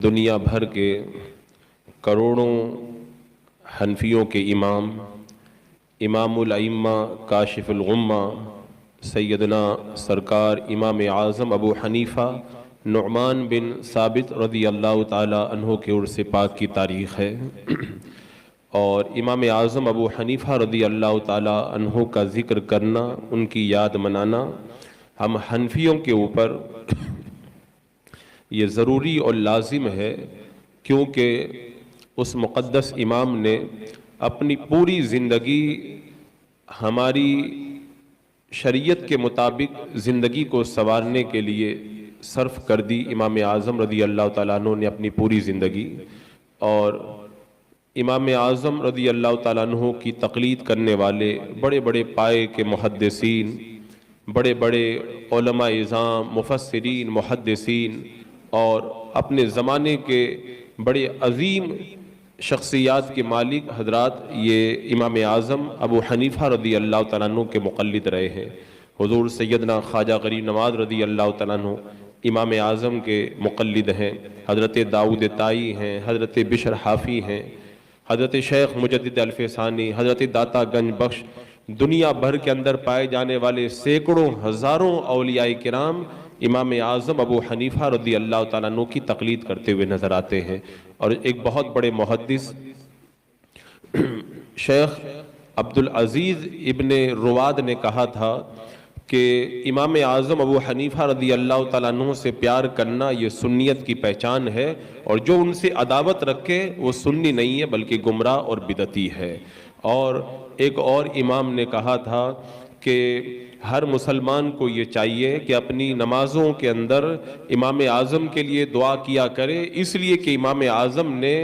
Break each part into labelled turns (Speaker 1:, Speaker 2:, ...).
Speaker 1: دنیا بھر کے کروڑوں حنفیوں کے امام الائمہ کاشف الغمہ سیدنا سرکار امام اعظم ابو حنیفہ نعمان بن ثابت رضی اللہ تعالی عنہ کے عرس پاک کی تاریخ ہے، اور امام اعظم ابو حنیفہ رضی اللہ تعالی عنہ کا ذکر کرنا، ان کی یاد منانا ہم حنفیوں کے اوپر یہ ضروری اور لازم ہے، کیونکہ اس مقدس امام نے اپنی پوری زندگی ہماری شریعت کے مطابق زندگی کو سنوارنے کے لیے صرف کر دی۔ امام اعظم رضی اللہ تعالیٰ عنہ نے اپنی پوری زندگی، اور امام اعظم رضی اللہ تعالیٰ عنہ کی تقلید کرنے والے بڑے بڑے پائے کے محدثین، بڑے بڑے علماء اعظام، مفسرین، محدثین اور اپنے زمانے کے بڑے عظیم شخصیات کے مالک حضرات یہ امام اعظم ابو حنیفہ رضی اللہ تعالیٰ عنہ کے مقلد رہے ہیں۔ حضور سیدنا خواجہ غریب نواز رضی اللہ تعالیٰ عنہ امام اعظم کے مقلد ہیں، حضرت داؤد طائی ہیں، حضرت بشر حافی ہیں، حضرت شیخ مجدد الف ثانی، حضرت داتا گنج بخش، دنیا بھر کے اندر پائے جانے والے سینکڑوں ہزاروں اولیاء کرام امام اعظم ابو حنیفہ رضی اللہ تعالیٰ عنہ کی تقلید کرتے ہوئے نظر آتے ہیں۔ اور ایک بہت بڑے محدث شیخ عبدالعزیز ابن رواد نے کہا تھا کہ امام اعظم ابو حنیفہ رضی اللہ تعالیٰ عنہ سے پیار کرنا یہ سنیت کی پہچان ہے، اور جو ان سے عداوت رکھے وہ سنی نہیں ہے بلکہ گمراہ اور بدعتی ہے۔ اور ایک اور امام نے کہا تھا کہ ہر مسلمان کو یہ چاہیے کہ اپنی نمازوں کے اندر امام اعظم کے لیے دعا کیا کرے، اس لیے کہ امام اعظم نے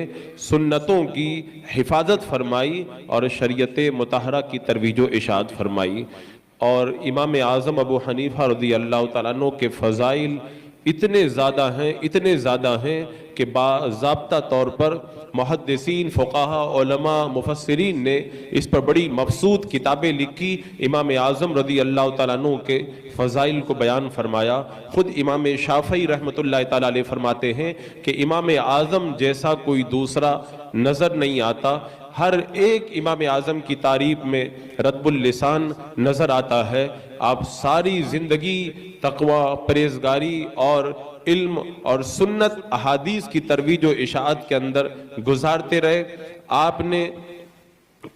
Speaker 1: سنتوں کی حفاظت فرمائی اور شریعت مطہرہ کی ترویج و اشاعت فرمائی۔ اور امام اعظم ابو حنیفہ رضی اللہ تعالیٰ عنہ کے فضائل اتنے زیادہ ہیں کہ باضابطہ طور پر محدثین، فقہاء، علماء، مفسرین نے اس پر بڑی مبسوط کتابیں لکھی، امام اعظم رضی اللہ تعالیٰ عنہ کے فضائل کو بیان فرمایا۔ خود امام شافعی رحمۃ اللہ تعالیٰ علیہ فرماتے ہیں کہ امام اعظم جیسا کوئی دوسرا نظر نہیں آتا، ہر ایک امام اعظم کی تعریف میں رطب اللسان نظر آتا ہے۔ آپ ساری زندگی تقوی، پرہیزگاری اور علم اور سنت احادیث کی ترویج و اشاعت کے اندر گزارتے رہے۔ آپ نے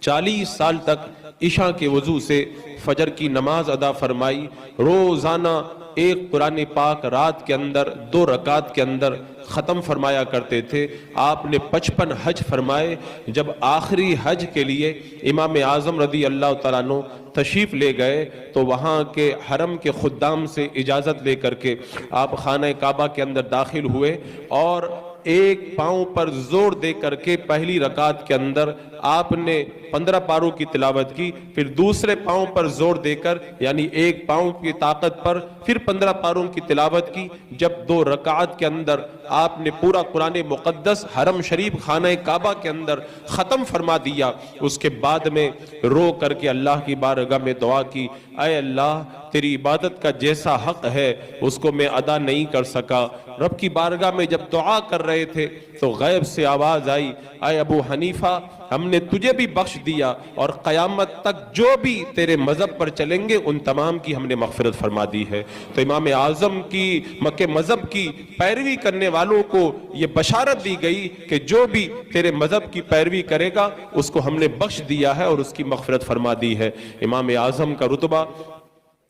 Speaker 1: 40 سال تک عشاء کے وضو سے فجر کی نماز ادا فرمائی، روزانہ ایک قرآن پاک رات کے اندر 2 رکعت کے اندر ختم فرمایا کرتے تھے۔ آپ نے 55 حج فرمائے۔ جب آخری حج کے لیے امام اعظم رضی اللہ تعالیٰ عنہ تشریف لے گئے تو وہاں کے حرم کے خدام سے اجازت لے کر کے آپ خانہ کعبہ کے اندر داخل ہوئے، اور ایک پاؤں پر زور دے کر کے پہلی رکعت کے اندر آپ نے 15 پاروں کی تلاوت کی، پھر دوسرے پاؤں پر زور دے کر یعنی ایک پاؤں کی طاقت پر پھر 15 پاروں کی تلاوت کی۔ جب 2 رکعت کے اندر آپ نے پورا قرآن مقدس حرم شریف خانہ کعبہ کے اندر ختم فرما دیا، اس کے بعد میں رو کر کے اللہ کی بارگاہ میں دعا کی، اے اللہ تیری عبادت کا جیسا حق ہے اس کو میں ادا نہیں کر سکا۔ رب کی بارگاہ میں جب دعا کر رہے تھے تو غیب سے آواز آئی، اے ابو حنیفہ ہم نے تجھے بھی بخش دیا، اور قیامت تک جو بھی تیرے مذہب پر چلیں گے ان تمام کی ہم نے مغفرت فرما دی ہے۔ تو امام اعظم کی مکہ مذہب کی پیروی کرنے والوں کو یہ بشارت دی گئی کہ جو بھی تیرے مذہب کی پیروی کرے گا اس کو ہم نے بخش دیا ہے اور اس کی مغفرت فرما دی ہے۔ امام اعظم کا رتبہ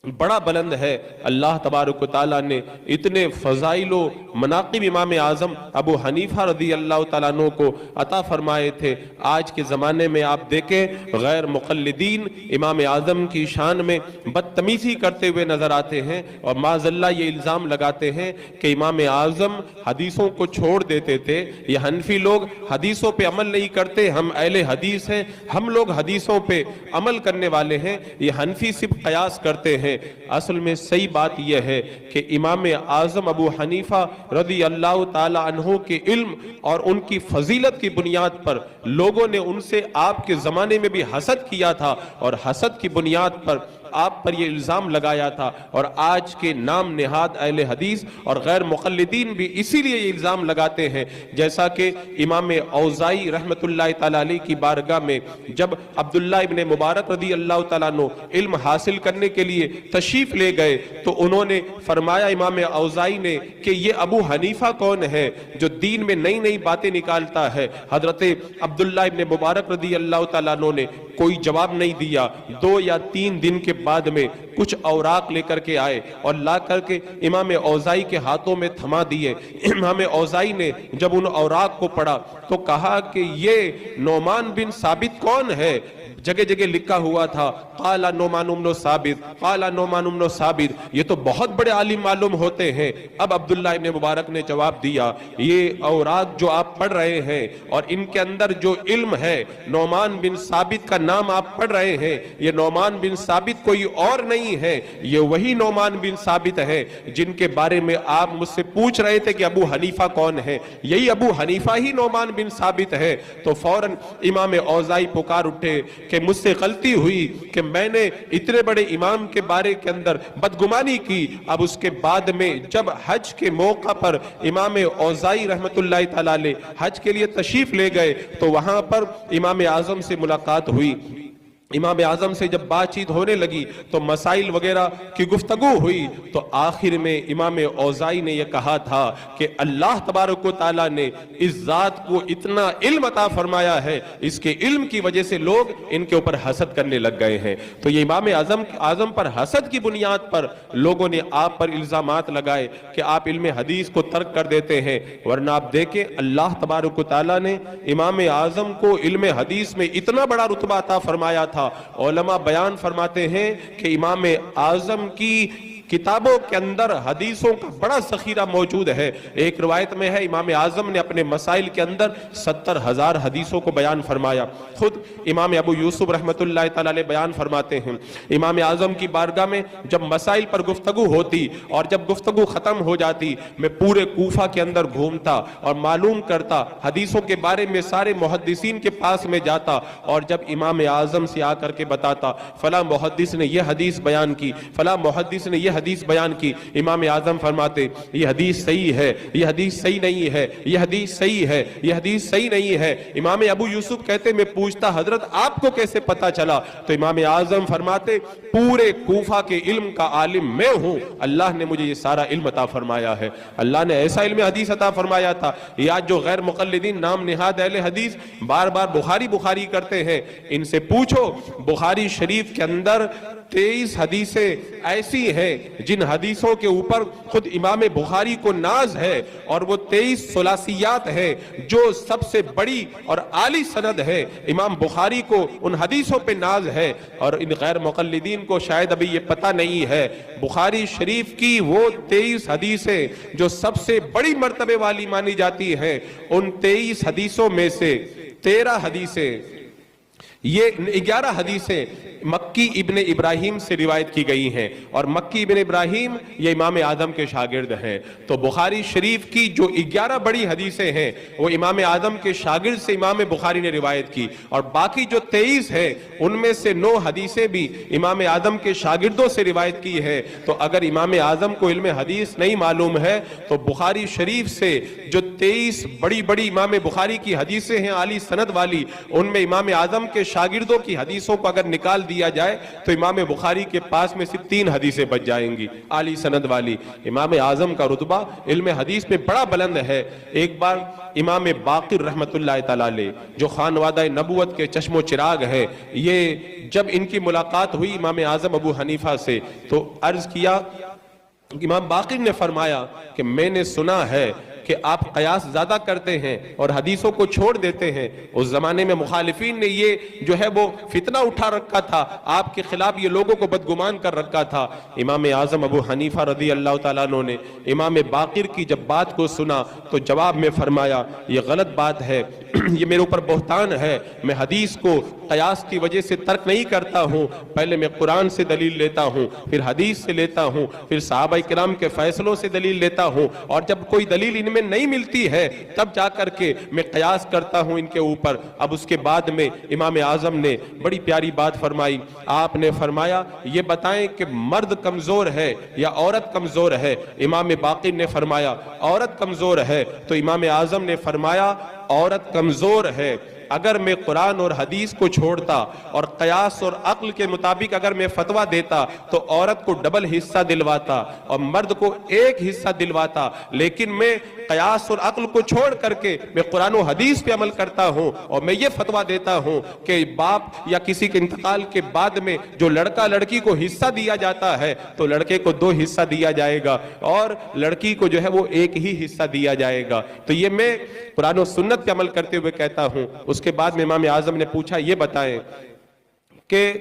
Speaker 1: بڑا بلند ہے۔ اللہ تبارک و تعالیٰ نے اتنے فضائل و مناقب امام اعظم ابو حنیفہ رضی اللہ تعالیٰ عنہ کو عطا فرمائے تھے۔ آج کے زمانے میں آپ دیکھیں غیر مقلدین امام اعظم کی شان میں بدتمیزی کرتے ہوئے نظر آتے ہیں، اور معاذ اللہ یہ الزام لگاتے ہیں کہ امام اعظم حدیثوں کو چھوڑ دیتے تھے۔ یہ حنفی لوگ حدیثوں پہ عمل نہیں کرتے، ہم اہل حدیث ہیں، ہم لوگ حدیثوں پہ عمل کرنے والے ہیں، یہ حنفی صرف قیاس کرتے ہیں۔ اصل میں صحیح بات یہ ہے کہ امام اعظم ابو حنیفہ رضی اللہ تعالی عنہ کے علم اور ان کی فضیلت کی بنیاد پر لوگوں نے ان سے آپ کے زمانے میں بھی حسد کیا تھا، اور حسد کی بنیاد پر آپ پر یہ الزام لگایا تھا، اور آج کے نام نہاد اہل حدیث اور غیر مقلدین بھی اسی لیے یہ الزام لگاتے ہیں۔ جیسا کہ امام اوزاعی رحمت اللہ تعالیٰ علیہ کی بارگاہ میں جب عبداللہ ابن مبارک رضی اللہ تعالیٰ عنہ علم حاصل کرنے کے لیے تشریف لے گئے تو انہوں نے فرمایا امام اوزاعی نے کہ یہ ابو حنیفہ کون ہے جو دین میں نئی نئی باتیں نکالتا ہے؟ حضرت عبداللہ ابن مبارک رضی اللہ تعالیٰ عنہ نے کوئی جواب نہیں دیا۔ 2 یا 3 دن کے بعد میں کچھ اوراق لے کر کے آئے اور لا کر کے امام اوزاعی کے ہاتھوں میں تھما دیے۔ امام اوزاعی نے جب ان اوراق کو پڑھا تو کہا کہ یہ نعمان بن ثابت کون ہے؟ جگہ جگہ لکھا ہوا تھا قال نعمان بن ثابت، قال نعمان بن ثابت، یہ تو بہت بڑے عالم معلوم ہوتے ہیں۔ اب عبداللہ ابن مبارک نے جواب دیا یہ اوراق جو آپ پڑھ رہے ہیں اور ان کے اندر جو علم ہے، نعمان بن ثابت کا نام آپ پڑھ رہے ہیں، یہ نعمان بن ثابت کوئی اور نہیں ہے، یہ وہی نعمان بن ثابت ہے جن کے بارے میں آپ مجھ سے پوچھ رہے تھے کہ ابو حنیفہ کون ہے، یہی ابو حنیفہ ہی نعمان بن ثابت ہے۔ تو فوراً امام اوزاعی پکار اٹھے کہ مجھ سے غلطی ہوئی کہ میں نے اتنے بڑے امام کے بارے کے اندر بدگمانی کی۔ اب اس کے بعد میں جب حج کے موقع پر امام اوزاعی رحمت اللہ تعالیٰ علیہ حج کے لیے تشریف لے گئے تو وہاں پر امام اعظم سے ملاقات ہوئی۔ امام اعظم سے جب بات چیت ہونے لگی تو مسائل وغیرہ کی گفتگو ہوئی تو آخر میں امام اوزاعی نے یہ کہا تھا کہ اللہ تبارک و تعالیٰ نے اس ذات کو اتنا علم عطا فرمایا ہے، اس کے علم کی وجہ سے لوگ ان کے اوپر حسد کرنے لگ گئے ہیں۔ تو یہ امام اعظم پر حسد کی بنیاد پر لوگوں نے آپ پر الزامات لگائے کہ آپ علم حدیث کو ترک کر دیتے ہیں، ورنہ آپ دیکھیں اللہ تبارک و تعالیٰ نے امام اعظم کو علم حدیث میں اتنا بڑا رتبہ عطا فرمایا تھا۔ علماء بیان فرماتے ہیں کہ امام اعظم کی کتابوں کے اندر حدیثوں کا بڑا ذخیرہ موجود ہے۔ ایک روایت میں ہے امام اعظم نے اپنے مسائل کے اندر 70,000 حدیثوں کو بیان فرمایا۔ خود امام ابو یوسف رحمت اللہ تعالیٰ علیہ بیان فرماتے ہیں امام اعظم کی بارگاہ میں جب مسائل پر گفتگو ہوتی اور جب گفتگو ختم ہو جاتی میں پورے کوفہ کے اندر گھومتا اور معلوم کرتا، حدیثوں کے بارے میں سارے محدثین کے پاس میں جاتا اور جب امام اعظم سے آ کر کے بتاتا فلاں محدث نے یہ حدیث بیان کی، فلاں محدث نے یہ حدیث بیان کی، امام اعظم فرماتے یہ حدیث صحیح ہے، یہ حدیث صحیح نہیں ہے، یہ حدیث صحیح ہے، یہ حدیث صحیح نہیں ہے۔ امام ابو یوسف کہتے میں پوچھتا حضرت آپ کو کیسے پتا چلا؟ تو امام اعظم فرماتے پورے کوفہ کے علم کا عالم میں ہوں، اللہ نے مجھے یہ سارا علم عطا فرمایا ہے۔ اللہ نے ایسا علم حدیث عطا فرمایا تھا۔ یہ آج جو غیر مقلدین نام نہاد اہل حدیث بار بار بخاری بخاری کرتے ہیں، ان سے پوچھو بخاری شریف کے اندر 23 حدیثیں ایسی ہیں جن حدیثوں کے اوپر خود امام بخاری کو ناز ہے، اور وہ 23 ثلاثیات ہیں جو سب سے بڑی اور عالی سند ہے۔ امام بخاری کو ان حدیثوں پہ ناز ہے، اور ان غیر مقلدین کو شاید ابھی یہ پتہ نہیں ہے بخاری شریف کی وہ 23 حدیثیں جو سب سے بڑی مرتبے والی مانی جاتی ہیں، ان 23 حدیثوں میں سے 13 حدیثیں، یہ 11 حدیثیں مکی ابن ابراہیم سے روایت کی گئی ہیں، اور مکی ابن ابراہیم یہ امام اعظم کے شاگرد ہیں۔ تو بخاری شریف کی جو 11 بڑی حدیثیں ہیں وہ امام اعظم کے شاگرد سے امام بخاری نے روایت کی، اور باقی جو 23 ہیں ان میں سے 9 حدیثیں بھی امام اعظم کے شاگردوں سے روایت کی ہے۔ تو اگر امام اعظم کو علم حدیث نہیں معلوم ہے تو بخاری شریف سے جو 23 بڑی بڑی امام بخاری کی حدیثیں ہیں عالی سند والی، ان میں امام اعظم کے شاگردوں کی حدیثوں کو اگر نکال دیا جائے تو امام بخاری کے پاس میں صرف 3 حدیثیں بچ جائیں گی عالی سند والی۔ امام اعظم کا رتبہ علم حدیث میں بڑا بلند ہے۔ ایک بار امام باقر رحمت اللہ تعالیٰ علیہ جو خانوادہ نبوت کے چشم و چراغ ہے، یہ جب ان کی ملاقات ہوئی امام اعظم ابو حنیفہ سے تو عرض کیا، امام باقر نے فرمایا کہ میں نے سنا ہے کہ آپ قیاس زیادہ کرتے ہیں اور حدیثوں کو چھوڑ دیتے ہیں۔ اس زمانے میں مخالفین نے یہ جو ہے وہ فتنہ اٹھا رکھا تھا، آپ کے خلاف یہ لوگوں کو بدگمان کر رکھا تھا۔ امام اعظم ابو حنیفہ رضی اللہ تعالیٰ عنہ نے امام باقر کی جب بات کو سنا تو جواب میں فرمایا یہ غلط بات ہے، یہ میرے اوپر بہتان ہے، میں حدیث کو قیاس کی وجہ سے ترک نہیں کرتا ہوں، پہلے میں قرآن سے دلیل لیتا ہوں، پھر حدیث سے لیتا ہوں، پھر صحابہ کرام کے فیصلوں سے دلیل لیتا ہوں، اور جب کوئی دلیل ان میں نہیں ملتی ہے تب جا کر کے میں قیاس کرتا ہوں ان کے اوپر۔ اب اس کے بعد میں امام اعظم نے بڑی پیاری بات فرمائی۔ آپ نے فرمایا یہ بتائیں کہ مرد کمزور ہے یا عورت کمزور ہے؟ امام باقر نے فرمایا عورت کمزور ہے، تو امام اعظم نے فرمایا عورت کمزور ہے۔ اگر میں قرآن اور حدیث کو چھوڑتا اور قیاس اور عقل کے مطابق اگر میں فتویٰ دیتا تو عورت کو ڈبل حصہ دلواتا اور مرد کو ایک حصہ دلواتا، لیکن میں قیاس اور عقل کو چھوڑ کر کے میں قرآن و حدیث پہ عمل کرتا ہوں اور میں یہ فتویٰ دیتا ہوں کہ باپ یا کسی کے انتقال کے بعد میں جو لڑکا لڑکی کو حصہ دیا جاتا ہے تو لڑکے کو 2 حصہ دیا جائے گا اور لڑکی کو جو ہے وہ 1 ہی حصہ دیا جائے گا۔ تو یہ میں قرآن و سنت پہ عمل کرتے ہوئے کہتا ہوں۔ اس کے بعد میں امام اعظم نے پوچھا یہ بتائیں کہ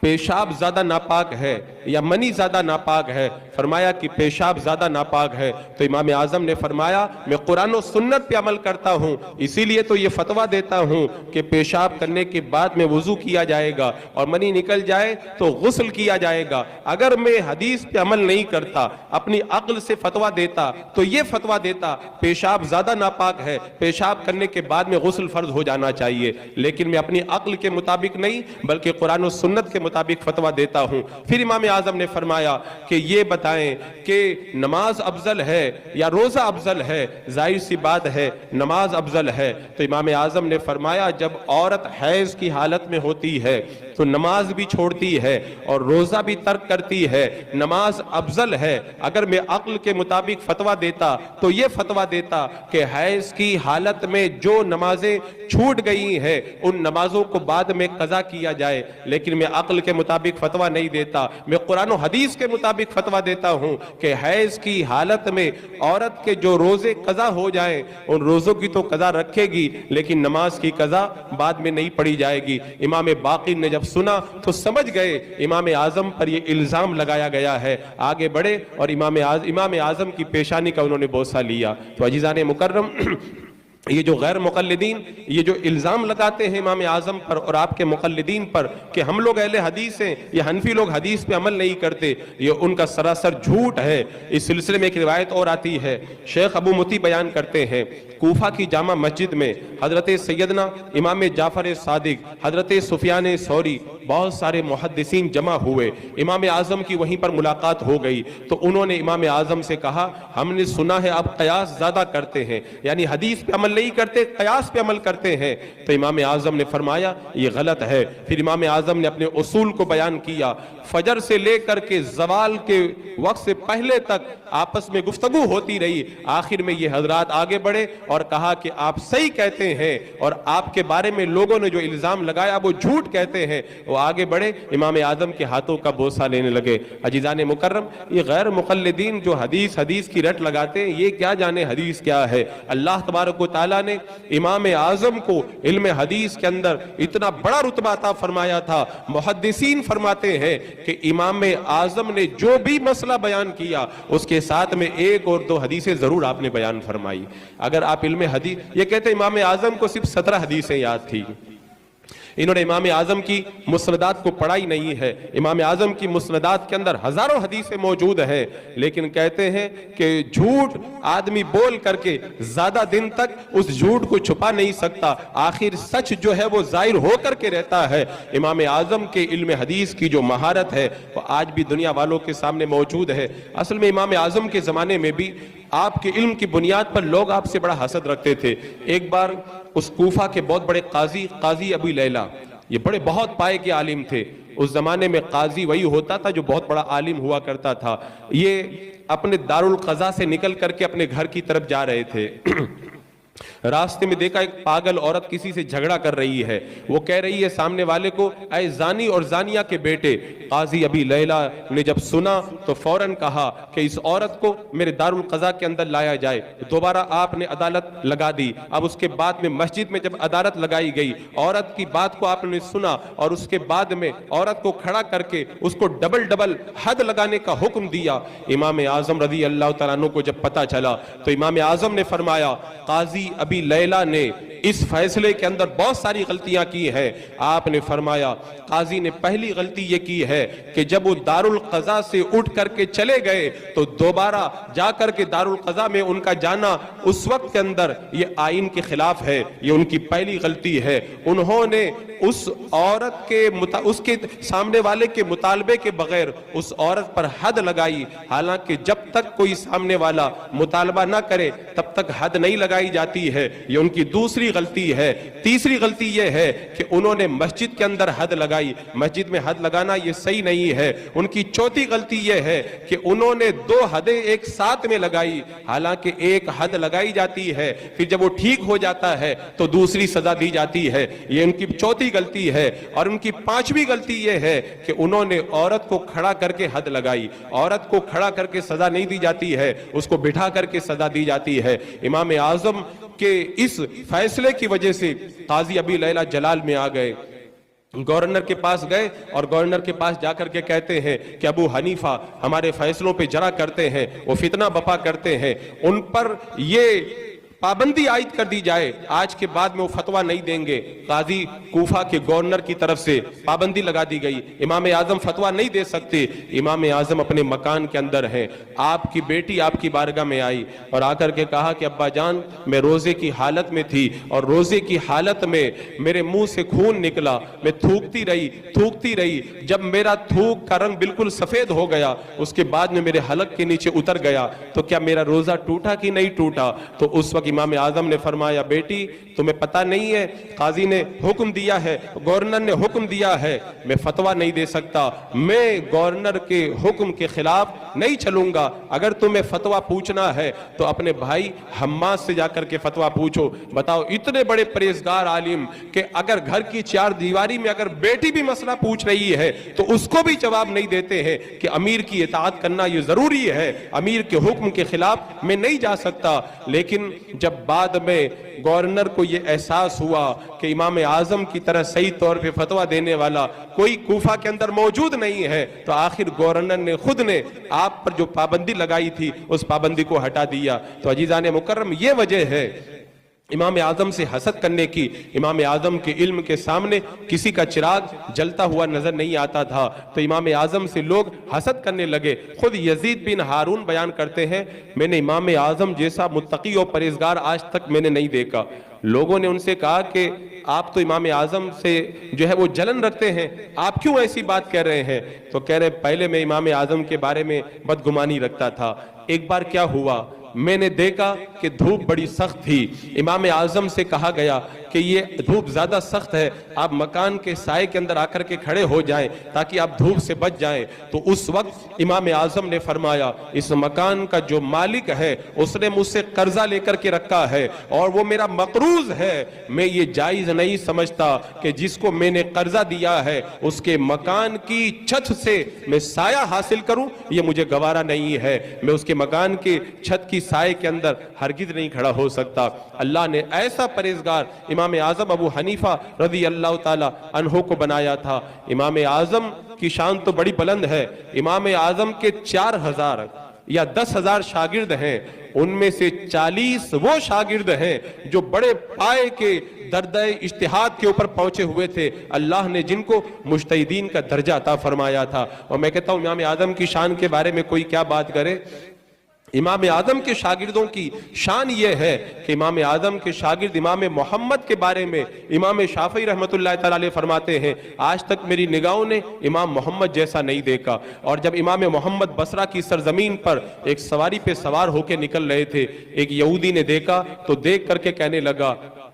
Speaker 1: پیشاب زیادہ ناپاک ہے یا منی زیادہ ناپاک ہے؟ فرمایا کہ پیشاب زیادہ ناپاک ہے۔ تو امام اعظم نے فرمایا میں قرآن و سنت پہ عمل کرتا ہوں، اسی لیے تو یہ فتویٰ دیتا ہوں کہ پیشاب کرنے کے بعد میں وضو کیا جائے گا اور منی نکل جائے تو غسل کیا جائے گا۔ اگر میں حدیث پہ عمل نہیں کرتا، اپنی عقل سے فتویٰ دیتا تو یہ فتویٰ دیتا پیشاب زیادہ ناپاک ہے، پیشاب کرنے کے بعد میں غسل فرض ہو جانا چاہیے، لیکن میں اپنی عقل کے مطابق نہیں بلکہ قرآن و سنت کے مطابق فتویٰ دیتا ہوں۔ پھر امام اعظم نے فرمایا کہ یہ بتائیں کہ نماز افضل ہے یا روزہ افضل ہے؟ ظاہر سی بات ہے نماز افضل ہے۔ تو امام اعظم نے فرمایا جب عورت حیض کی حالت میں ہوتی ہے تو نماز بھی چھوڑتی ہے اور روزہ بھی ترک کرتی ہے، نماز افضل ہے۔ اگر میں عقل کے مطابق فتویٰ دیتا تو یہ فتویٰ دیتا کہ حیض کی حالت میں جو نمازیں چھوٹ گئی ہیں ان نمازوں کو بعد میں قضا کیا جائے، لیکن میں عقل کے مطابق فتویٰ نہیں دیتا، میں قرآن و حدیث کے مطابق فتویٰ دیتا ہوں کہ حیض کی حالت میں عورت کے جو روزے قضا ہو جائیں ان روزوں کی تو قضا رکھے گی لیکن نماز کی قضا بعد میں نہیں پڑی جائے گی۔ امام باقر نے جب سنا تو سمجھ گئے امام اعظم پر یہ الزام لگایا گیا ہے، آگے بڑھے اور امام اعظم کی پیشانی کا انہوں نے بوسہ لیا۔ تو عزیزان مکرم، یہ جو غیر مقلدین یہ جو الزام لگاتے ہیں امام اعظم پر اور آپ کے مقلدین پر کہ ہم لوگ اہل حدیث ہیں، یہ حنفی لوگ حدیث پہ عمل نہیں کرتے، یہ ان کا سراسر جھوٹ ہے۔ اس سلسلے میں ایک روایت اور آتی ہے، شیخ ابو متی بیان کرتے ہیں کوفہ کی جامع مسجد میں حضرت سیدنا امام جعفر صادق، حضرت سفیان ثوری، بہت سارے محدثین جمع ہوئے، امام اعظم کی وہیں پر ملاقات ہو گئی تو انہوں نے امام اعظم سے کہا ہم نے سنا ہے آپ قیاس زیادہ کرتے ہیں، یعنی حدیث پہ عمل نہیں کرتے قیاس پہ عمل کرتے ہیں۔ تو امام اعظم نے فرمایا یہ غلط ہے۔ پھر امام اعظم نے اپنے اصول کو بیان کیا، فجر سے لے کر کے زوال کے وقت سے پہلے تک آپس میں گفتگو ہوتی رہی، آخر میں یہ حضرات آگے بڑھے اور کہا کہ آپ صحیح کہتے ہیں اور آپ کے بارے میں لوگوں نے جو الزام لگایا وہ جھوٹ کہتے ہیں، وہ آگے بڑھے امام اعظم کے ہاتھوں کا بوسہ لینے لگے۔ عزیزان مکرم، یہ غیر مقلدین جو حدیث کی رٹ لگاتے ہیں، یہ کیا جانے حدیث کیا ہے۔ اللہ تبارک و تعالیٰ نے امام اعظم کو علم حدیث کے اندر اتنا بڑا رتبہ عطا فرمایا تھا، محدثین فرماتے ہیں کہ امام اعظم نے جو بھی مسئلہ بیان کیا اس کے ساتھ میں 1 اور 2 حدیثیں ضرور آپ نے بیان فرمائی۔ اگر آپ علم حدیث، یہ کہتے ہیں امام اعظم کو صرف 17 حدیثیں یاد تھی، انہوں نے امام اعظم کی مسندات کو پڑھا ہی نہیں ہے، امام اعظم کی مسندات کے اندر ہزاروں حدیثیں موجود ہیں، لیکن کہتے ہیں کہ جھوٹ آدمی بول کر کے زیادہ دن تک اس جھوٹ کو چھپا نہیں سکتا، آخر سچ جو ہے وہ ظاہر ہو کر کے رہتا ہے۔ امام اعظم کے علم حدیث کی جو مہارت ہے وہ آج بھی دنیا والوں کے سامنے موجود ہے۔ اصل میں امام اعظم کے زمانے میں بھی آپ کے علم کی بنیاد پر لوگ آپ سے بڑا حسد رکھتے تھے۔ ایک بار اس کوفہ کے بہت بڑے قاضی ابو لیلہ، یہ بڑے بہت پائے کے عالم تھے، اس زمانے میں قاضی وہی ہوتا تھا جو بہت بڑا عالم ہوا کرتا تھا۔ یہ اپنے دارالقضاء سے نکل کر کے اپنے گھر کی طرف جا رہے تھے، راستے میں دیکھا ایک پاگل عورت کسی سے جھگڑا کر رہی ہے، وہ کہہ رہی ہے سامنے والے کو اے زانی اور زانیہ کے بیٹے۔ قاضی ابی لیلہ نے جب سنا تو فوراً کہا کہ اس عورت کو میرے دارالقضاء کے اندر لایا جائے۔ دوبارہ آپ نے عدالت لگا دی۔ اب اس کے بعد میں مسجد میں جب عدالت لگائی گئی، عورت کی بات کو آپ نے سنا اور اس کے بعد میں عورت کو کھڑا کر کے اس کو ڈبل حد لگانے کا حکم دیا۔ امام اعظم رضی اللہ تعالیٰ عنہ کو جب پتہ چلا تو امام اعظم نے فرمایا قاضی ابی لیلہ نے اس فیصلے کے اندر بہت ساری غلطیاں کی ہیں۔ آپ نے فرمایا قاضی نے پہلی غلطی یہ کی ہے کہ جب وہ دارالقضاء سے اٹھ کر کے چلے گئے تو دوبارہ جا کر کے دارالقضاء میں ان کا جانا اس وقت کے اندر یہ آئین کے خلاف ہے، یہ ان کی پہلی غلطی ہے۔ انہوں نے اس عورت کے اس کے سامنے والے کے مطالبے کے بغیر اس عورت پر حد لگائی، حالانکہ جب تک کوئی سامنے والا مطالبہ نہ کرے تب تک حد نہیں لگائی جاتی ہے، یہ ان کی دوسری غلطی ہے۔ تیسری غلطی یہ ہے کہ انہوں نے مسجد کے اندر حد لگائی، مسجد میں حد لگانا یہ صحیح نہیں ہے۔ ان کی چوتھی غلطی یہ ہے کہ انہوں نے دو حدیں ایک ساتھ میں لگائی، حالانکہ ایک حد لگائی جاتی ہے، پھر جب وہ ٹھیک ہو جاتا ہے تو دوسری سزا دی جاتی ہے، یہ ان کی چوتھی غلطی ہے۔ اور ان کی پانچویں غلطی یہ ہے کہ انہوں نے عورت کو کھڑا کر کے حد لگائی، عورت کو کھڑا کر کے سزا نہیں دی جاتی ہے، اس کو بٹھا کر کے سزا دی جاتی ہے۔ امام اعظم کے اس فیصلے کی وجہ سے قاضی ابی لیلہ جلال میں آ گئے، گورنر کے پاس گئے اور گورنر کے پاس جا کر کے کہتے ہیں کہ ابو حنیفہ ہمارے فیصلوں پہ جرا کرتے ہیں، وہ فتنہ بپا کرتے ہیں، ان پر یہ پابندی عائد کر دی جائے، آج کے بعد میں وہ فتویٰ نہیں دیں گے۔ قاضی کوفہ کے گورنر کی طرف سے پابندی لگا دی گئی، امام اعظم فتویٰ نہیں دے سکتے۔ امام اعظم اپنے مکان کے اندر ہیں، آپ کی بیٹی آپ کی بارگاہ میں آئی اور آ کر کے کہا کہ ابا جان میں روزے کی حالت میں تھی اور روزے کی حالت میں میرے منہ سے خون نکلا، میں تھوکتی رہی، جب میرا تھوک کا رنگ بالکل سفید ہو گیا اس کے بعد میں میرے حلق کے نیچے اتر گیا، تو کیا میرا روزہ ٹوٹا کہ نہیں ٹوٹا؟ تو اس وقت امام اعظم نے فرمایا بیٹی تمہیں پتہ نہیں ہے، قاضی نے حکم دیا ہے، گورنر نے حکم دیا ہے، میں فتویٰ نہیں دے سکتا، میں گورنر کے حکم کے خلاف نہیں چلوں گا۔ اگر تمہیں فتویٰ پوچھنا ہے تو اپنے بھائی حماد سے جا کر کے فتویٰ پوچھو۔ بتاؤ اتنے بڑے پرہیزگار عالم کہ اگر گھر کی چار دیواری میں اگر بیٹی بھی مسئلہ پوچھ رہی ہے تو اس کو بھی جواب نہیں دیتے ہیں کہ امیر کی اطاعت کرنا یہ ضروری ہے، امیر کے حکم کے خلاف میں نہیں جا سکتا۔ لیکن جب بعد میں گورنر کو یہ احساس ہوا کہ امام اعظم کی طرح صحیح طور پہ فتویٰ دینے والا کوئی کوفہ کے اندر موجود نہیں ہے، تو آخر گورنر نے خود نے آپ پر جو پابندی لگائی تھی اس پابندی کو ہٹا دیا۔ تو عزیزان مکرم یہ وجہ ہے امام اعظم سے حسد کرنے کی۔ امام اعظم کے علم کے سامنے کسی کا چراغ جلتا ہوا نظر نہیں آتا تھا، تو امام اعظم سے لوگ حسد کرنے لگے۔ خود یزید بن ہارون بیان کرتے ہیں میں نے امام اعظم جیسا متقی اور پرہیزگار آج تک میں نے نہیں دیکھا۔ لوگوں نے ان سے کہا کہ آپ تو امام اعظم سے جو ہے وہ جلن رکھتے ہیں، آپ کیوں ایسی بات کہہ رہے ہیں؟ تو کہہ رہے پہلے میں امام اعظم کے بارے میں بدگمانی رکھتا تھا، ایک بار کیا ہوا میں نے دیکھا کہ دھوپ بڑی سخت تھی، امام اعظم سے کہا گیا کہ یہ دھوپ زیادہ سخت ہے، آپ مکان کے سائے کے اندر آ کر کے کھڑے ہو جائیں تاکہ آپ دھوپ سے بچ جائیں۔ تو اس وقت امام اعظم نے فرمایا اس مکان کا جو مالک ہے اس نے مجھ سے قرضہ لے کر کے رکھا ہے اور وہ میرا مقروض ہے، میں یہ جائز نہیں سمجھتا کہ جس کو میں نے قرضہ دیا ہے اس کے مکان کی چھت سے میں سایہ حاصل کروں، یہ مجھے گوارا نہیں ہے، میں اس کے مکان کے چھت کی سائے کے اندر ہرگز نہیں کھڑا ہو سکتا۔ اللہ نے ایسا پرہیزگار امام اعظم ابو حنیفہ رضی اللہ تعالی عنہ کو بنایا تھا۔ امام اعظم کی شان تو بڑی بلند ہے، امام اعظم کے 4000 یا 10,000 شاگرد ہیں، ان میں سے 40 وہ شاگرد ہیں جو بڑے پائے کے دردہ اجتہاد کے اوپر پہنچے ہوئے تھے، اللہ نے جن کو مجتہدین کا درجہ عطا فرمایا تھا۔ اور میں کہتا ہوں امام اعظم کی شان کے بارے میں کوئی کیا بات کرے، امام اعظم کے شاگردوں کی شان یہ ہے کہ امام اعظم کے شاگرد امام محمد کے بارے میں امام شافعی رحمۃ اللہ تعالی علیہ فرماتے ہیں آج تک میری نگاہوں نے امام محمد جیسا نہیں دیکھا۔ اور جب امام محمد بصرہ کی سرزمین پر ایک سواری پہ سوار ہو کے نکل رہے تھے، ایک یہودی نے دیکھا تو دیکھ کر کے کہنے لگا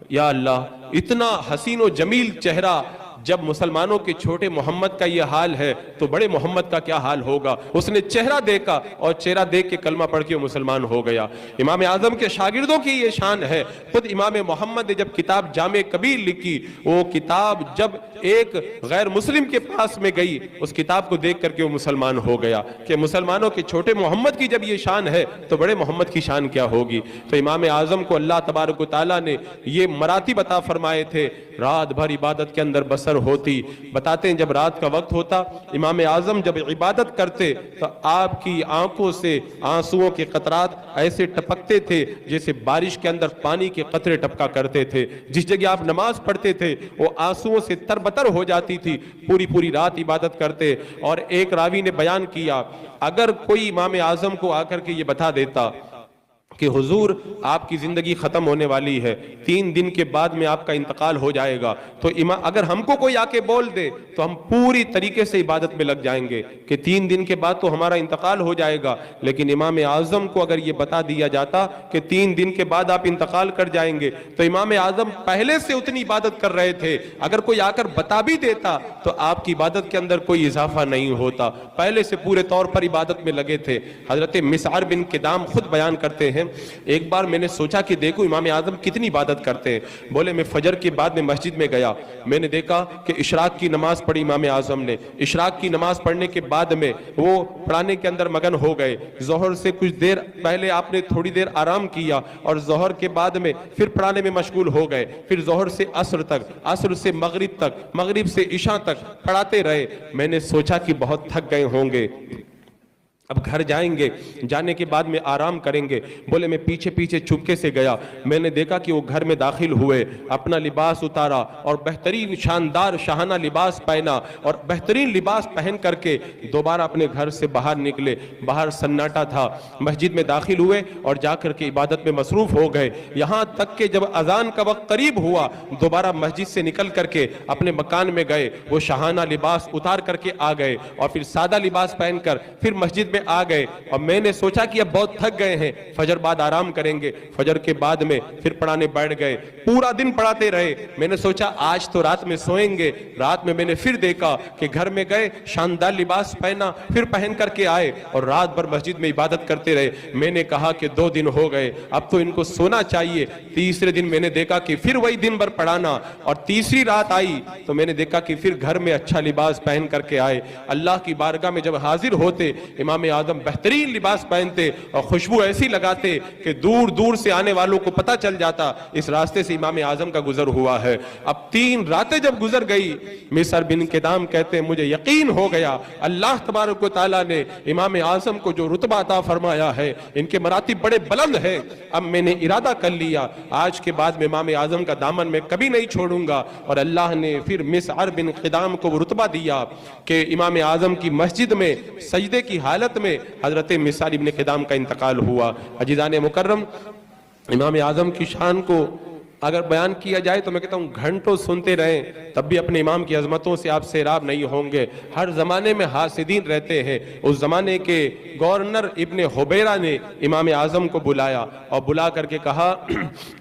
Speaker 1: یا اللہ اتنا حسین و جمیل چہرہ، جب مسلمانوں کے چھوٹے محمد کا یہ حال ہے تو بڑے محمد کا کیا حال ہوگا۔ اس نے چہرہ دیکھا اور چہرہ دیکھ کے کلمہ پڑھ کے مسلمان ہو گیا۔ امام اعظم کے شاگردوں کی یہ شان ہے۔ خود امام محمد نے جب کتاب جامع کبیر لکھی، وہ کتاب جب ایک غیر مسلم کے پاس میں گئی، اس کتاب کو دیکھ کر کے وہ مسلمان ہو گیا کہ مسلمانوں کے چھوٹے محمد کی جب یہ شان ہے تو بڑے محمد کی شان کیا ہوگی۔ تو امام اعظم کو اللہ تبارک و تعالیٰ نے یہ مراتب عطا فرمائے تھے، رات بھر عبادت کے اندر بسر ہوتی۔ بتاتے ہیں جب رات کا وقت ہوتا، امام اعظم جب عبادت کرتے تو آپ کی آنکھوں سے آنسوؤں کے قطرات ایسے ٹپکتے تھے جیسے بارش کے اندر پانی کے قطرے ٹپکا کرتے تھے۔ جس جگہ آپ نماز پڑھتے تھے وہ آنسوؤں سے تربتر ہو جاتی تھی، پوری رات عبادت کرتے۔ اور ایک راوی نے بیان کیا، اگر کوئی امام اعظم کو آ کر کے یہ بتا دیتا کہ حضور آپ کی زندگی ختم ہونے والی ہے، 3 دن کے بعد میں آپ کا انتقال ہو جائے گا، تو اگر ہم کو کوئی آ کے بول دے تو ہم پوری طریقے سے عبادت میں لگ جائیں گے کہ 3 دن کے بعد تو ہمارا انتقال ہو جائے گا۔ لیکن امام اعظم کو اگر یہ بتا دیا جاتا کہ 3 دن کے بعد آپ انتقال کر جائیں گے تو امام اعظم پہلے سے اتنی عبادت کر رہے تھے، اگر کوئی آ کر بتا بھی دیتا تو آپ کی عبادت کے اندر کوئی اضافہ نہیں ہوتا، پہلے سے پورے طور پر عبادت میں لگے تھے۔ حضرت مسعر بن کدام خود بیان کرتے ہیں، ایک بار میں نے سوچا کہ دیکھو امام اعظم کتنی عبادت کرتے ہیں۔ بولے میں فجر کے بعد میں مسجد میں گیا، میں نے دیکھا کہ اشراق کی نماز پڑھی امام اعظم نے، اشراق کی نماز پڑھنے کے بعد میں وہ پڑھانے کے اندر مگن ہو گئے۔ ظہر سے کچھ دیر پہلے آپ نے تھوڑی دیر آرام کیا اور ظہر کے بعد میں پھر پڑھانے میں مشغول ہو گئے، پھر ظہر سے عصر تک، عصر سے مغرب تک، مغرب سے عشاء تک پڑھاتے رہے۔ میں نے سوچا کہ بہت تھک گئے ہوں گے، اب گھر جائیں گے، جانے کے بعد میں آرام کریں گے۔ بولے میں پیچھے پیچھے چپکے سے گیا، میں نے دیکھا کہ وہ گھر میں داخل ہوئے، اپنا لباس اتارا اور بہترین شاندار شاہانہ لباس پہنا اور بہترین لباس پہن کر کے دوبارہ اپنے گھر سے باہر نکلے۔ باہر سناٹا تھا، مسجد میں داخل ہوئے اور جا کر کے عبادت میں مصروف ہو گئے، یہاں تک کہ جب اذان کا وقت قریب ہوا دوبارہ مسجد سے نکل کر کے اپنے مکان میں گئے، وہ شاہانہ لباس اتار کر کے آ گئے اور پھر سادہ لباس پہن کر پھر مسجد میں آ گئے۔ اور میں نے سوچا کہ اب بہت تھک گئے ہیں، فجر بعد آرام کریں گے، فجر کے بعد میں پھر پڑھانے بیٹھ گئے، پورا دن پڑھاتے رہے۔ میں نے سوچا آج تو رات میں سوئیں گے، رات میں نے پھر دیکھا کہ گھر میں گئے، شاندار لباس پہنا، پھر پہن کر کے آئے اور رات بھر مسجد میں عبادت کرتے رہے۔ میں نے کہا کہ 2 دن ہو گئے، اب تو ان کو سونا چاہیے۔ تیسرے دن میں نے دیکھا کہ پھر وہی دن بھر پڑھانا، اور تیسری رات آئی تو میں نے دیکھا کہ پھر گھر میں اچھا لباس پہن کر کے آئے۔ اللہ کی بارگاہ میں جب حاضر ہوتے امام اعظم بہترین لباس پہنتے اور خوشبو ایسی لگاتے کہ دور دور سے آنے والوں کو پتہ چل جاتا اس راستے سے امام اعظم کا گزر ہوا ہے۔ اب 3 راتیں جب گزر گئی، مسعر بن کدام کہتے ہیں مجھے یقین ہو گیا اللہ تبارک و تعالیٰ نے امام اعظم کو جو رتبہ عطا فرمایا ہے، ان کے مراتب بڑے بلند ہیں۔ اب میں نے ارادہ کر لیا آج کے بعد میں امام اعظم کا دامن میں کبھی نہیں چھوڑوں گا، اور اللہ نے پھر مسعر بن کدام کو وہ رتبہ دیا کہ امام اعظم کی مسجد میں سجدے کی حالت میں حضرت مسعر بن کدام کا انتقال ہوا۔ عزیزان مکرم، امام اعظم کی شان کو اگر بیان کیا جائے تو میں کہتا ہوں گھنٹوں سنتے رہیں تب بھی اپنے امام کی عظمتوں سے آپ سیراب نہیں ہوں گے۔ ہر زمانے میں حاسدین رہتے ہیں۔ اس زمانے کے گورنر ابن حبیرہ نے امام اعظم کو بلایا اور بلا کر کے کہا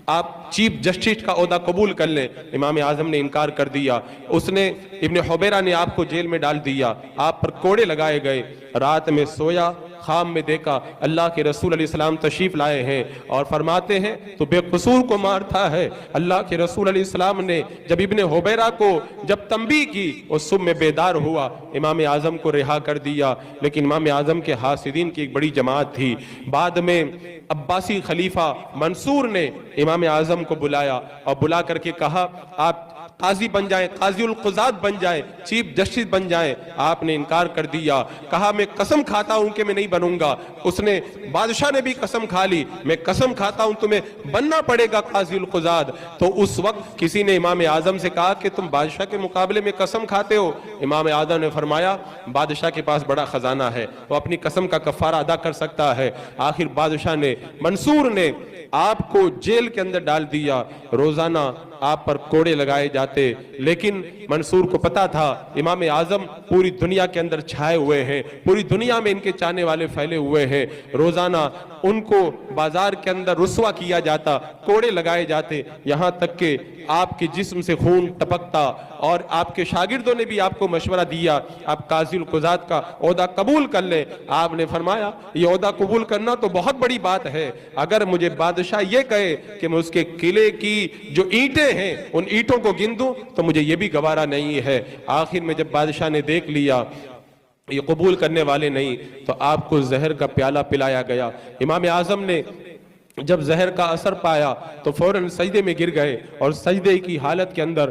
Speaker 1: آپ چیف جسٹس کا عہدہ قبول کر لیں۔ امام اعظم نے انکار کر دیا۔ اس نے ابن حبیرہ نے آپ کو جیل میں ڈال دیا، آپ پر کوڑے لگائے گئے۔ رات میں سویا، خواب میں دیکھا اللہ کے رسول علیہ السلام تشریف لائے ہیں اور فرماتے ہیں تو بے قصور کو مارتا ہے۔ اللہ کے رسول علیہ السلام نے جب ابن حبیرہ کو جب تنبیہ کی وہ صبح میں بیدار ہوا، امام اعظم کو رہا کر دیا۔ لیکن امام اعظم کے حاسدین کی ایک بڑی جماعت تھی۔ بعد میں عباسی خلیفہ منصور نے امام اعظم کو بلایا اور بلا کر کے کہا آپ قاضی بن جائیں، قاضی القضات بن جائیں، چیف جسٹس بن جائیں۔ آپ نے انکار کر دیا، کہا میں قسم کھاتا ہوں کہ میں نہیں بنوں گا۔ اس نے بادشاہ نے بھی قسم کھا لی، میں قسم کھاتا ہوں تمہیں بننا پڑے گا قاضی القضات۔ تو اس وقت کسی نے امام اعظم سے کہا کہ تم بادشاہ کے مقابلے میں قسم کھاتے ہو؟ امام اعظم نے فرمایا بادشاہ کے پاس بڑا خزانہ ہے، وہ اپنی قسم کا کفارہ ادا کر سکتا ہے۔ آخر بادشاہ نے، منصور نے آپ کو جیل کے اندر ڈال دیا۔ روزانہ آپ پر کوڑے لگائے جاتے، لیکن منصور کو پتا تھا امام اعظم پوری دنیا کے اندر چھائے ہوئے ہیں، پوری دنیا میں ان کے چاہنے والے پھیلے ہوئے ہیں۔ روزانہ ان کو بازار کے اندر رسوا کیا جاتا، کوڑے لگائے جاتے، یہاں تک کہ آپ کے جسم سے خون ٹپکتا۔ اور آپ کے شاگردوں نے بھی آپ کو مشورہ دیا آپ قاضی القضات کا عہدہ قبول کر لیں۔ آپ نے فرمایا یہ عہدہ قبول کرنا تو بہت بڑی بات ہے، اگر مجھے بادشاہ بادشاہ یہ کہے کہ میں اس کے قلعے کی جو اینٹیں ہیں ان اینٹوں کو گن دوں تو مجھے یہ بھی گوارا نہیں ہے۔ آخر میں جب بادشاہ نے دیکھ لیا یہ قبول کرنے والے نہیں تو آپ کو زہر کا پیالہ پلایا گیا۔ امام اعظم نے جب زہر کا اثر پایا تو فوراً سجدے میں گر گئے، اور سجدے کی حالت کے اندر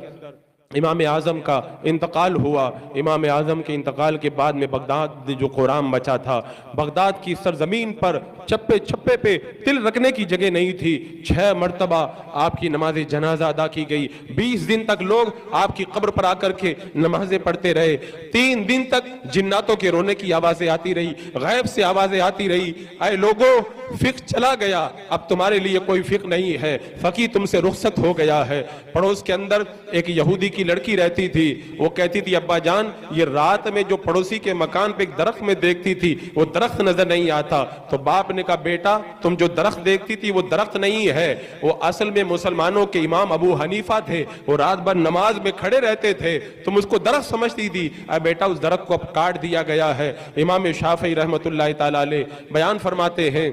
Speaker 1: امام اعظم کا انتقال ہوا۔ امام اعظم کے انتقال کے بعد میں بغداد جو قرام بچا تھا، بغداد کی سرزمین پر چپے چھپے پہ تل رکھنے کی جگہ نہیں تھی۔ 6 مرتبہ آپ کی نماز جنازہ ادا کی گئی، 20 دن تک لوگ آپ کی قبر پر آ کر کے نمازیں پڑھتے رہے، 3 دن تک جناتوں کے رونے کی آوازیں آتی رہی، غیب سے آوازیں آتی رہی، اے لوگوں فقہ چلا گیا، اب تمہارے لیے کوئی فقہ نہیں ہے، فقیہ تم سے رخصت ہو گیا ہے۔ پڑوس کے اندر ایک یہودی کی لڑکی رہتی تھی، وہ کہتی تھی ابا جان یہ رات میں جو پڑوسی کے مکان پہ ایک درخت میں دیکھتی تھی وہ درخت نظر نہیں آتا، تو باپ نے کہا بیٹا تم جو درخت دیکھتی تھی وہ درخت نہیں ہے، وہ اصل میں مسلمانوں کے امام ابو حنیفہ تھے، وہ رات بھر نماز میں کھڑے رہتے تھے، تم اس کو درخت سمجھتی تھی، اے بیٹا اس درخت کو اب کاٹ دیا گیا ہے۔ امام شافعی رحمۃ اللہ تعالی علیہ بیان فرماتے ہیں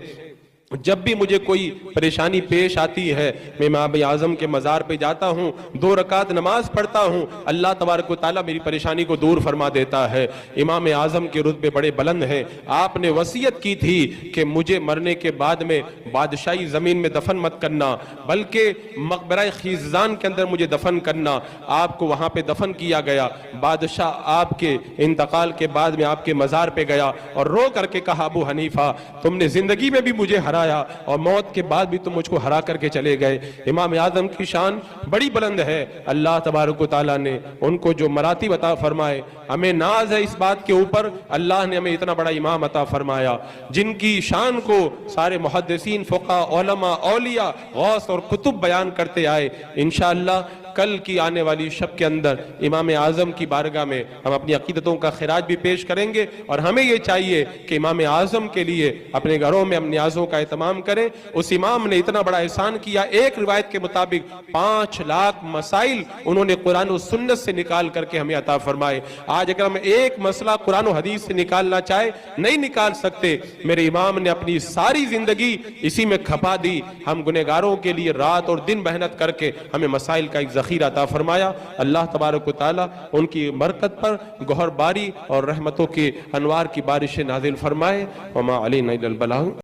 Speaker 1: جب بھی مجھے کوئی پریشانی پیش آتی ہے میں امام اعظم کے مزار پہ جاتا ہوں، 2 رکعت نماز پڑھتا ہوں، اللہ تبارک و تعالیٰ میری پریشانی کو دور فرما دیتا ہے۔ امام اعظم کے رتبے بڑے بلند ہیں۔ آپ نے وصیت کی تھی کہ مجھے مرنے کے بعد میں بادشاہی زمین میں دفن مت کرنا بلکہ مقبرہ خیزان کے اندر مجھے دفن کرنا۔ آپ کو وہاں پہ دفن کیا گیا۔ بادشاہ آپ کے انتقال کے بعد میں آپ کے مزار پہ گیا اور رو کر کے کہا ابو حنیفہ تم نے زندگی میں بھی مجھے ہرایا اور موت کے بعد بھی تم مجھ کو ہرا کر کے چلے گئے۔ امام اعظم کی شان بڑی بلند ہے۔ اللہ تبارک و تعالیٰ نے ان کو جو مراتب عطا فرمائے، ہمیں ناز ہے اس بات کے اوپر اللہ نے ہمیں اتنا بڑا امام عطا فرمایا جن کی شان کو سارے محدثین، فقہاء، علماء، اولیاء، غوث اور کتب بیان کرتے آئے۔ انشاءاللہ کل کی آنے والی شب کے اندر امام اعظم کی بارگاہ میں ہم اپنی عقیدتوں کا خراج بھی پیش کریں گے، اور ہمیں یہ چاہیے کہ امام اعظم کے لیے اپنے گھروں میں ہم نیازوں کا اہتمام کریں۔ اس امام نے اتنا بڑا احسان کیا، ایک روایت کے مطابق 5 لاکھ مسائل انہوں نے قرآن و سنت سے نکال کر کے ہمیں عطا فرمائے۔ آج اگر ہم ایک مسئلہ قرآن و حدیث سے نکالنا چاہے نہیں نکال سکتے۔ میرے امام نے اپنی ساری زندگی اسی میں کھپا دی۔ ہم گنہگاروں کے لیے رات اور دن محنت کر کے ہمیں مسائل کا ایک ذخیرہ عطا فرمایا۔ اللہ تبارک و تعالیٰ ان کی برکت پر گوہر باری اور رحمتوں کے انوار کی بارشیں نازل فرمائے۔ وما علینا الا البلاغ۔